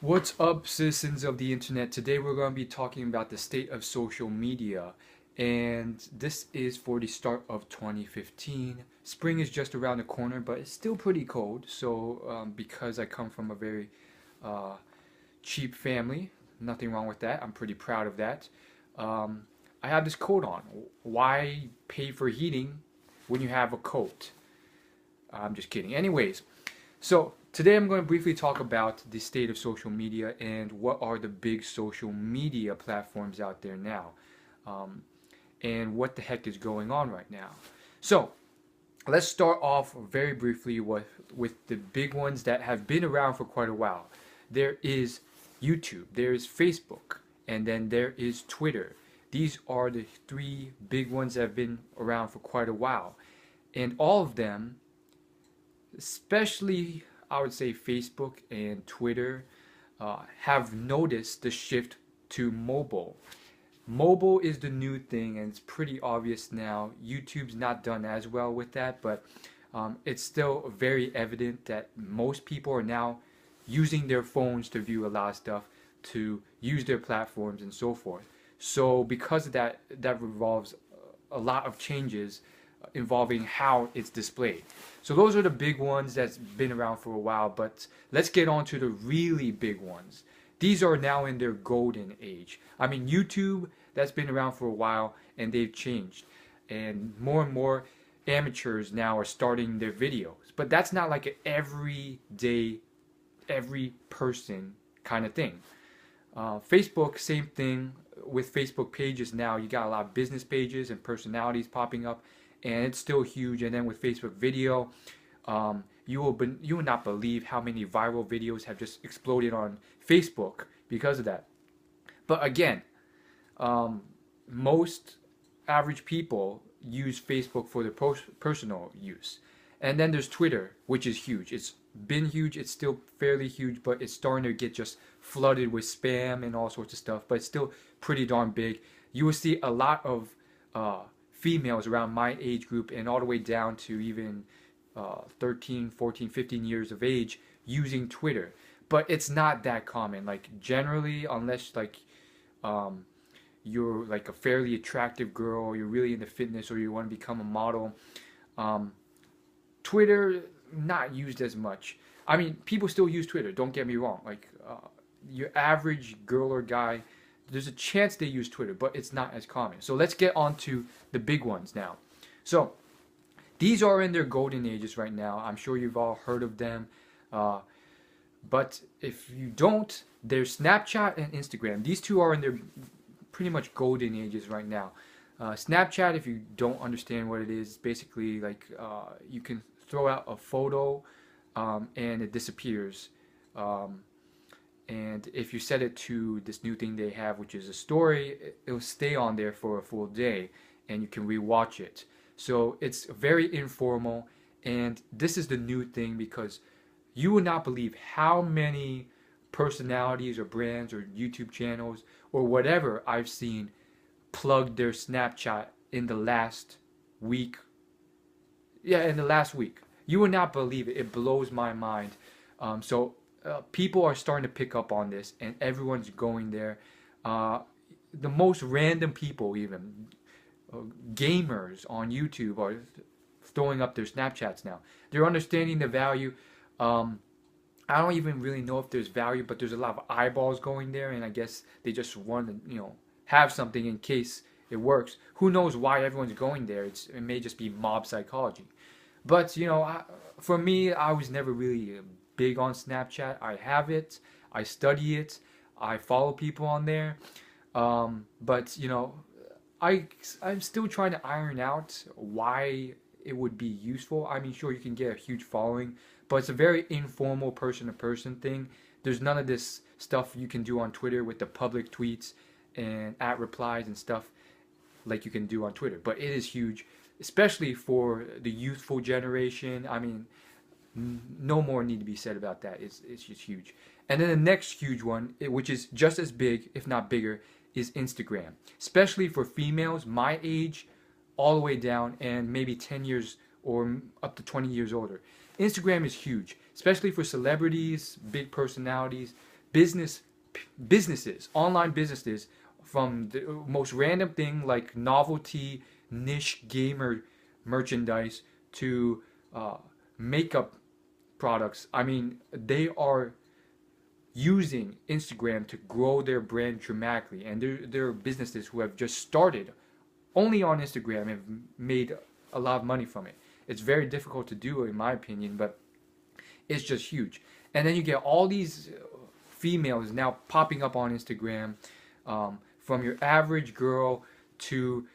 What's up, citizens of the internet? Today we're going to be talking about the state of social media, and this is for the start of 2015. Spring is just around the corner, but it's still pretty cold. So, because I come from a very uh, cheap family, nothing wrong with that. I'm pretty proud of that. Um, I have this coat on. Why pay for heating when you have a coat? I'm just kidding. Anyways, so today I'm going to briefly talk about the state of social media and what are the big social media platforms out there now, um, and what the heck is going on right now. So let's start off very briefly with the big ones that have been around for quite a while. There is YouTube, there is Facebook, and then there is Twitter. These are the three big ones that have been around for quite a while, and all of them, especially I would say Facebook and Twitter, have noticed the shift to mobile. Mobile is the new thing, and it's pretty obvious now. YouTube's not done as well with that, but it's still very evident that most people are now using their phones to view a lot of stuff, to use their platforms and so forth. So because of that, that revolves a lot of changes involving how it's displayed. So those are the big ones that's been around for a while, but let's get on to the really big ones. These are now in their golden age. I mean, YouTube, that's been around for a while and they've changed. And more amateurs now are starting their videos. But that's not like an everyday, every person kind of thing. Facebook, same thing with Facebook pages now. You got a lot of business pages and personalities popping up, and it's still huge. And then with Facebook video, you will not believe how many viral videos have just exploded on Facebook because of that. But again, most average people use Facebook for their personal use. And then there's Twitter, which is huge. It's been huge, it's still fairly huge, but it's starting to get just flooded with spam and all sorts of stuff, but it's still pretty darn big. You will see a lot of females around my age group and all the way down to even 13, 14, 15 years of age using Twitter. But it's not that common. Like generally, unless like you're like a fairly attractive girl, or you're really into fitness, or you want to become a model, um, Twitter not used as much. I mean, people still use Twitter. Don't get me wrong. Like your average girl or guy, there's a chance they use Twitter, but it's not as common. So let's get on to the big ones now. So these are in their golden ages right now. I'm sure you've all heard of them. Uh, but if you don't, there's Snapchat and Instagram. These two are in their pretty much golden ages right now. Snapchat, if you don't understand what it is, basically like you can throw out a photo and it disappears. And if you set it to this new thing they have, which is a story, it'll stay on there for a full day and you can rewatch it. So it's very informal, and this is the new thing because you will not believe how many personalities or brands or YouTube channels or whatever I've seen plug their Snapchat in the last week. Yeah, in the last week. You will not believe it. It blows my mind. People are starting to pick up on this, and everyone's going there. The most random people, even gamers on YouTube, are throwing up their Snapchats now. They're understanding the value. I don't even really know if there's value, but there's a lot of eyeballs going there, and I guess they just want to, have something in case it works. Who knows why everyone's going there? It may just be mob psychology. But for me, I was never really big on Snapchat. I have it, I study it, I follow people on there, but I'm still trying to iron out why it would be useful. I mean, sure, you can get a huge following, but it's a very informal person-to-person thing. There's none of this stuff you can do on Twitter with the public tweets and at replies and stuff like you can do on Twitter. But it is huge, especially for the youthful generation. I mean, no more need to be said about that. It's just huge. And then the next huge one, which is just as big, if not bigger, is Instagram. Especially for females my age, all the way down, and maybe 10 years or up to 20 years older. Instagram is huge, especially for celebrities, big personalities. business businesses, online businesses, from the most random thing like novelty niche gamer merchandise to makeup products. I mean, they are using Instagram to grow their brand dramatically, and there are businesses who have just started only on Instagram and have made a lot of money from it. It's very difficult to do, in my opinion, but it's just huge. And then you get all these females now popping up on Instagram, from your average girl to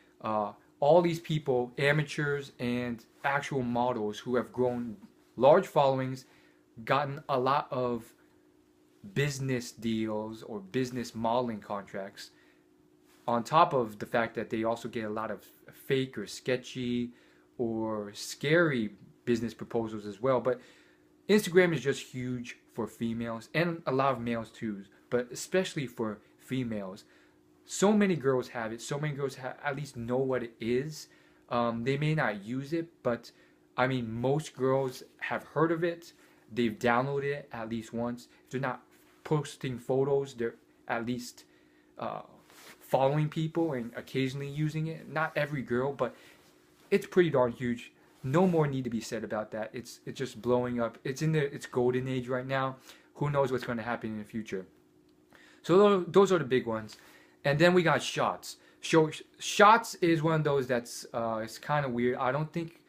all these people, amateurs and actual models who have grown large followings, gotten a lot of business deals or business modeling contracts, on top of the fact that they also get a lot of fake or sketchy or scary business proposals as well. But Instagram is just huge for females and a lot of males too, but especially for females. So many girls have it. So many girls at least know what it is. They may not use it, but I mean, most girls have heard of it. They've downloaded it at least once. If they're not posting photos, they're at least following people and occasionally using it. Not every girl, but it's pretty darn huge. No more need to be said about that. It's just blowing up. It's in its golden age right now. Who knows what's going to happen in the future? So those are the big ones. And then we got Shots. Shots is one of those that's it's kind of weird. I don't think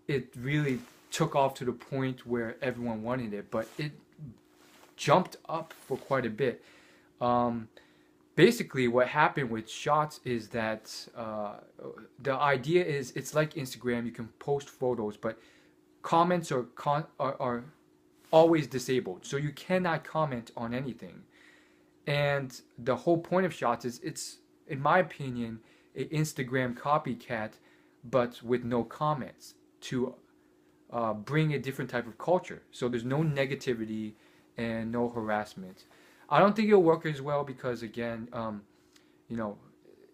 it really took off to the point where everyone wanted it, but it jumped up for quite a bit. Basically, what happened with Shots is that the idea is it's like Instagram. You can post photos, but comments are always disabled, so you cannot comment on anything. And the whole point of Shots is it's, in my opinion, an Instagram copycat, but with no comments, to bring a different type of culture. So there's no negativity and no harassment. I don't think it'll work as well because, again, you know,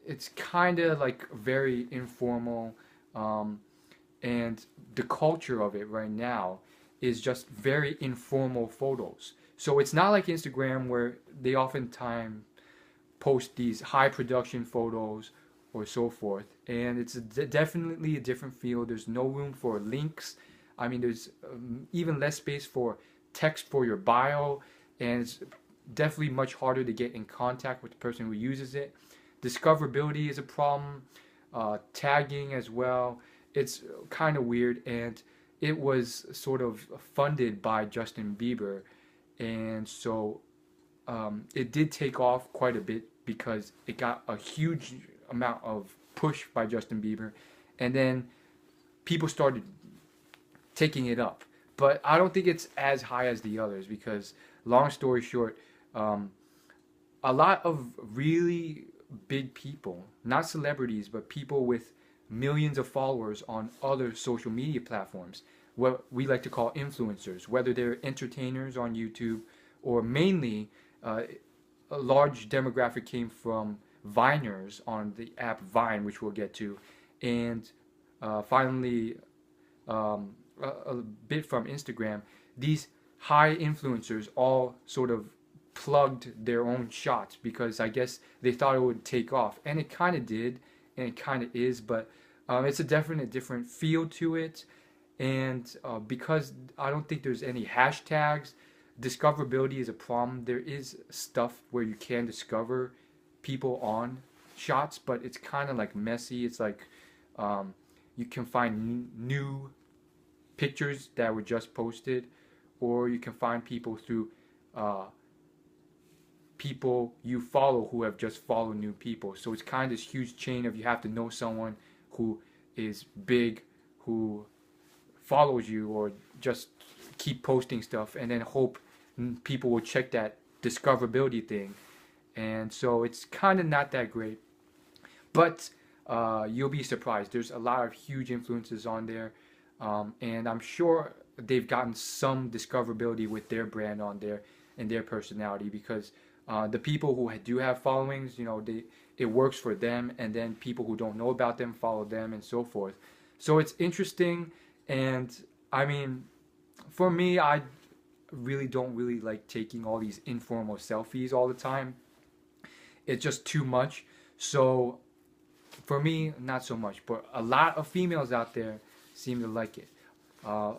it's kind of like very informal, and the culture of it right now is just very informal photos. So it's not like Instagram where they oftentimes post these high production photos or so forth, and it's definitely a different feel. There's no room for links. I mean, there's even less space for text for your bio, and it's definitely much harder to get in contact with the person who uses it. Discoverability is a problem, tagging as well. It's kind of weird, and it was sort of funded by Justin Bieber, and so it did take off quite a bit because it got a huge amount of push by Justin Bieber, and then people started taking it up. But I don't think it's as high as the others because, long story short, a lot of really big people, not celebrities, but people with millions of followers on other social media platforms, what we like to call influencers, whether they're entertainers on YouTube or mainly a large demographic came from Viners on the app Vine, which we'll get to, and finally a bit from Instagram. These high influencers all sort of plugged their own shots because I guess they thought it would take off, and it kind of did, and it kind of is, but it's a definite different feel to it. And because I don't think there's any hashtags, discoverability is a problem. There is stuff where you can discover people on Shots, but it's kind of like messy. It's like you can find new pictures that were just posted, or you can find people through people you follow who have just followed new people. So it's kind of this huge chain of you have to know someone who is big, who follows you, or just keep posting stuff and then hope people will check that discoverability thing. And so it's kind of not that great, but you'll be surprised. There's a lot of huge influences on there, and I'm sure they've gotten some discoverability with their brand on there and their personality, because the people who do have followings, you know, it works for them, and then people who don't know about them follow them and so forth. So it's interesting, and I mean, for me, really don't really like taking all these informal selfies all the time. It's just too much. So for me, not so much. But a lot of females out there seem to like it.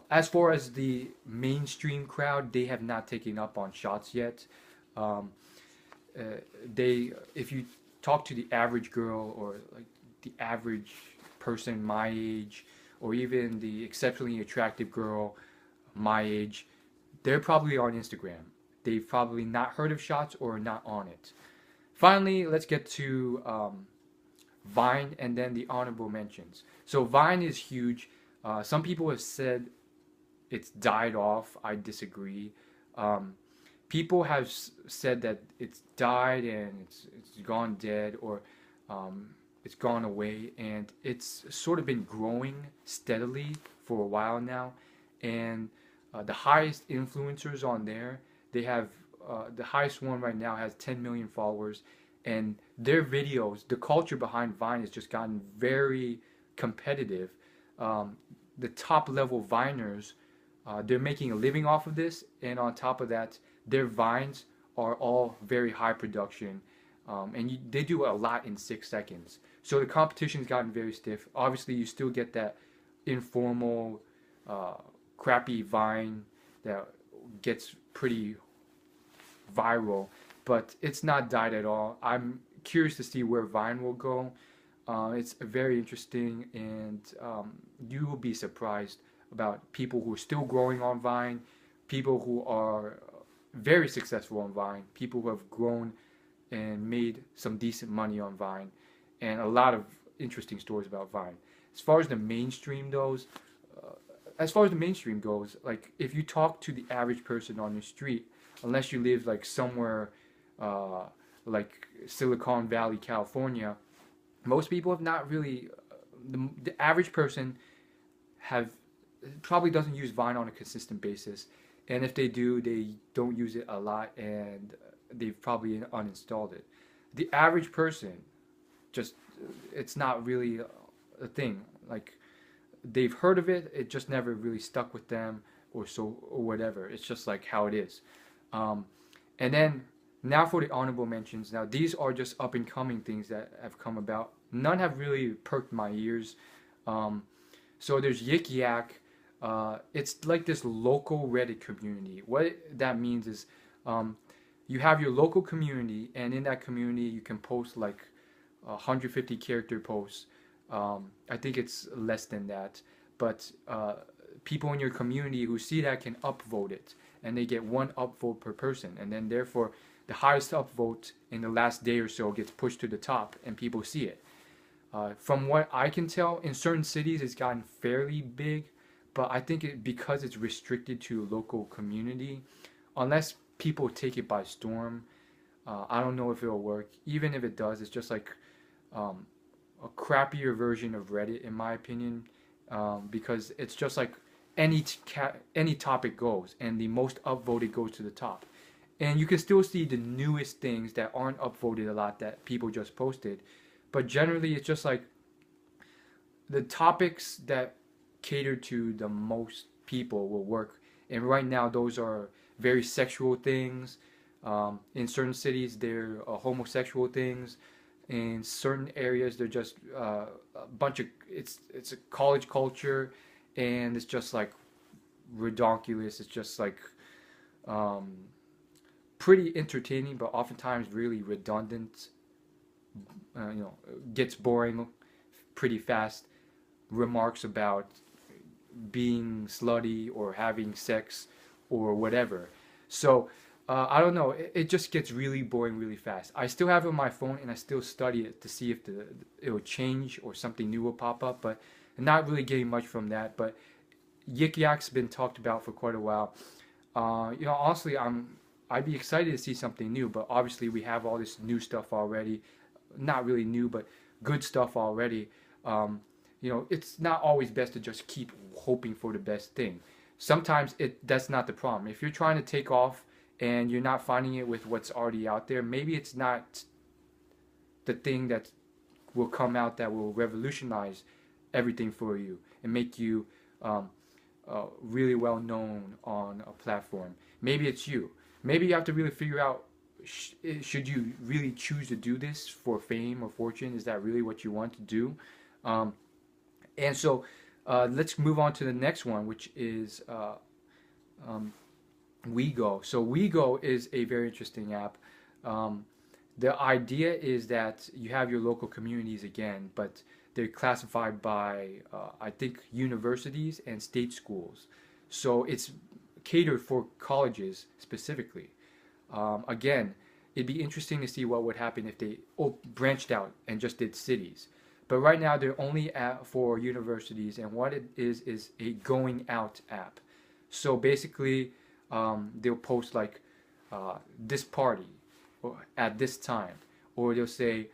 As far as the mainstream crowd, they have not taken up on shots yet. Um, if you talk to the average girl or like the average person my age, or even the exceptionally attractive girl my age, they're probably on Instagram. They've probably not heard of shots or not on it. Finally, let's get to Vine and then the honorable mentions. So Vine is huge. Some people have said it's died off. I disagree. Um, People have said that it's died and it's gone dead, or um, it's gone away, and it's sort of been growing steadily for a while now. And the highest influencers on there, they have the highest one right now has 10 million followers, and their videos, the culture behind Vine has just gotten very competitive. Um, the top level Viners, they're making a living off of this, and on top of that, their vines are all very high production, and they do a lot in 6 seconds. So the competition's gotten very stiff. Obviously, you still get that informal, uh, crappy vine that gets pretty viral, but it's not died at all. I'm curious to see where Vine will go. It's very interesting, and you will be surprised about people who are still growing on Vine, people who are very successful on Vine, people who have grown and made some decent money on Vine, and a lot of interesting stories about Vine. As far as the mainstream goes, uh, like if you talk to the average person on the street, unless you live like somewhere uh, like Silicon Valley, California, most people have not really. The average person have probably doesn't use Vine on a consistent basis, and if they do, they don't use it a lot, and they've probably uninstalled it. The average person just it's not really a thing. Like they've heard of it, it just never really stuck with them or whatever. It's just like how it is. Um, and then now for the honorable mentions. Now these are just up and coming things that have come about. None have really perked my ears. Um, so there's Yik Yak. It's like this local Reddit community. What that means is um, you have your local community, and in that community you can post like 150 character posts. I think it's less than that, but people in your community who see that can upvote it, and they get one upvote per person, and then therefore the highest upvote in the last day or so gets pushed to the top, and people see it. From what I can tell, in certain cities it's gotten fairly big, but I think because it's restricted to local community, unless people take it by storm, I don't know if it'll work. Even if it does, it's just like um, a crappier version of Reddit, in my opinion, because it's just like any topic goes, and the most upvoted goes to the top. And you can still see the newest things that aren't upvoted a lot that people just posted, but generally it's just like the topics that cater to the most people will work. And right now, those are very sexual things. In certain cities, they're homosexual things. In certain areas, they're just a bunch of it's a college culture, and it's just like redonkulous. It's just like um, pretty entertaining, but oftentimes really redundant. Gets boring pretty fast. Remarks about being slutty or having sex or whatever. So I don't know. It just gets really boring really fast. I still have it on my phone and I still study it to see if it will change or something new will pop up, but I'm not really getting much from that. But Yik Yak's been talked about for quite a while. Honestly, I'd be excited to see something new, but obviously we have all this new stuff already. Not really new, but good stuff already. It's not always best to just keep hoping for the best thing. Sometimes that's not the problem. If you're trying to take off and you're not finding it with what's already out there, maybe it's not the thing that will come out that will revolutionize everything for you and make you really well known on a platform. Maybe it's you. Maybe you have to really figure out, should you really choose to do this for fame or fortune? Is that really what you want to do? Um, and so let's move on to the next one, which is um, WeGo. So WeGo is a very interesting app. Um, the idea is that you have your local communities again, but they're classified by, I think, universities and state schools. So it's catered for colleges specifically. Again, it'd be interesting to see what would happen if they branched out and just did cities. But right now, they're only for universities, and what it is a going out app. So basically, they'll post like this party or at this time, or they'll say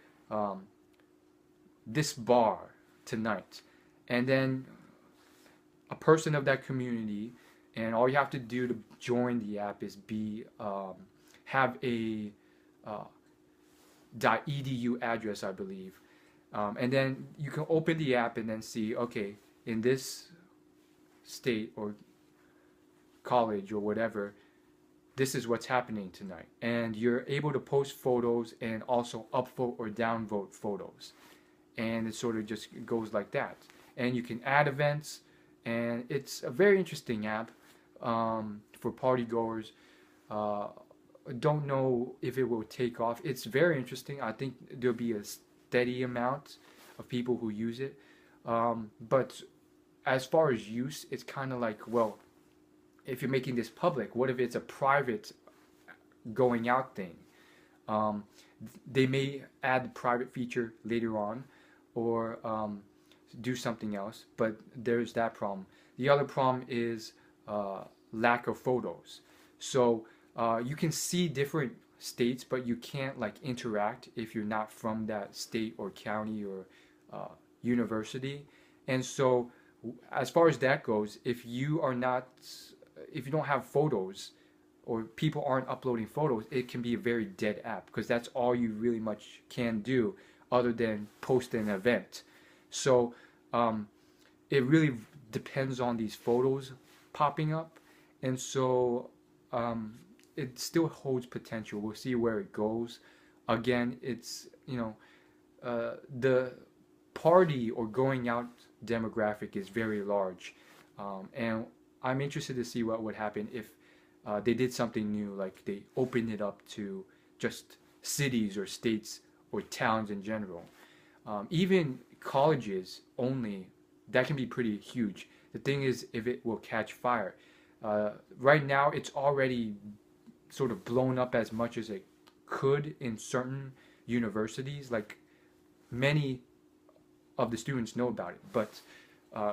this bar tonight, and then a person of that community, and all you have to do to join the app is be have a uh, .edu address, I believe, and then you can open the app and then see, okay, in this state or college or whatever, this is what's happening tonight, and you're able to post photos and also upvote or downvote photos, and it sort of just goes like that. And you can add events, and it's a very interesting app for party goers. Don't know if it will take off. It's very interesting. I think there'll be a steady amount of people who use it, but as far as use, it's kind of like, well, if you're making this public, what if it's a private going out thing? Um, they may add the private feature later on, or do something else, but there's that problem. The other problem is lack of photos. So you can see different states, but you can't like interact if you're not from that state or county or university. And so as far as that goes, if you are not, if you don't have photos or people aren't uploading photos, it can be a very dead app, because that's all you really much can do other than post an event. So it really depends on these photos popping up, and so it still holds potential. We'll see where it goes. Again, it's, you know, the party or going out demographic is very large, and I'm interested to see what would happen if they did something new, like they opened it up to just cities or states or towns in general. Even colleges only, that can be pretty huge. The thing is, if it will catch fire. Right now, it's already sort of blown up as much as it could in certain universities. Like, many of the students know about it, but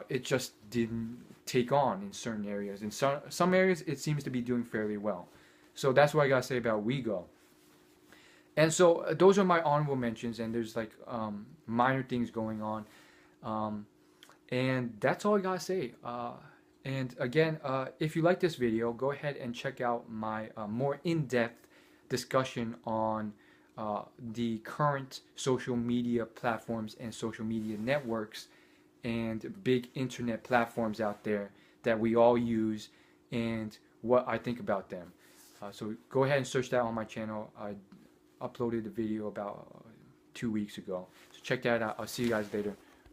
it just didn't take on in certain areas. In some areas, it seems to be doing fairly well. So that's what I gotta say about WeGo. And so those are my honorable mentions, and there's like minor things going on, and that's all I gotta say. And again, if you like this video, go ahead and check out my more in-depth discussion on the current social media platforms and social media networks and big internet platforms out there that we all use, and what I think about them. So go ahead and search that on my channel. I uploaded the video about 2 weeks ago. So check that out. I'll see you guys later.